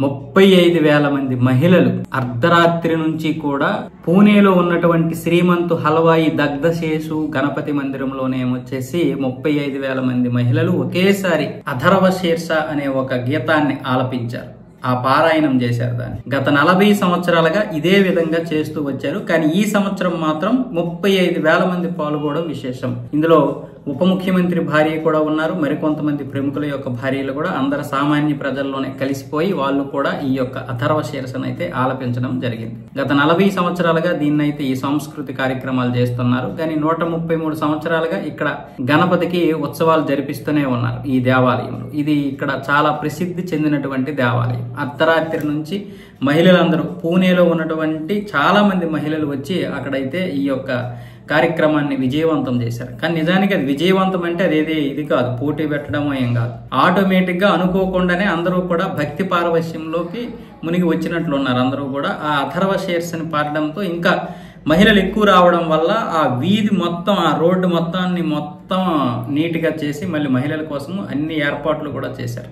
35,000 మంది మహిళలు అర్ధరాత్రి నుంచి కూడా పూణేలో ఉన్నటువంటి శ్రీమంతు హల్వాయి దగ్ధశేషు గణపతి మందిరంలోనే వచ్చేసి 35,000 మంది మహిళలు ఒకేసారి అథర్వ శీర్ష అనే ఒక గీతాన్ని ఆలపించారు. ఆ పారాయణం చేశారు. దాన్ని గత 40 సంవత్సరాలుగా ఇదే విధంగా చేస్తూ వచ్చారు. కానీ ఈ సంవత్సరం మాత్రం 35,000 మంది పాల్గొనడం విశేషం. ఇందులో ఉప ముఖ్యమంత్రి భార్య కూడా ఉన్నారు. మరికొంతమంది ప్రముఖుల యొక్క భార్యలు కూడా అందరు సామాన్య ప్రజల్లోనే కలిసిపోయి వాళ్ళు కూడా ఈ యొక్క అథర్వ శీర్షను అయితే ఆలపించడం జరిగింది. గత 40 సంవత్సరాలుగా దీన్నైతే ఈ సంస్కృతి కార్యక్రమాలు చేస్తున్నారు. కానీ 133 సంవత్సరాలుగా ఇక్కడ గణపతికి ఉత్సవాలు జరిపిస్తూనే ఉన్నారు ఈ దేవాలయంలో. ఇది ఇక్కడ చాలా ప్రసిద్ధి చెందినటువంటి దేవాలయం. అర్ధరాత్రి నుంచి మహిళలందరూ పూణేలో ఉన్నటువంటి చాలా మంది మహిళలు వచ్చి అక్కడైతే ఈ యొక్క కార్యక్రమాన్ని విజయవంతం చేశారు. కానీ నిజానికి అది విజయవంతం అంటే అదేది ఇది కాదు, పోటీ పెట్టడం ఏం కాదు. ఆటోమేటిక్ గా అనుకోకుండానే అందరూ కూడా భక్తి పారవశ్యంలోకి మునిగి వచ్చినట్లు ఉన్నారు. అందరూ కూడా ఆ అథర్వ శీర్షని పాడడంతో ఇంకా మహిళలు ఎక్కువ రావడం వల్ల ఆ వీధి మొత్తం, ఆ రోడ్డు మొత్తం నీట్ గా చేసి మళ్ళీ మహిళల కోసం అన్ని ఏర్పాట్లు కూడా చేశారు.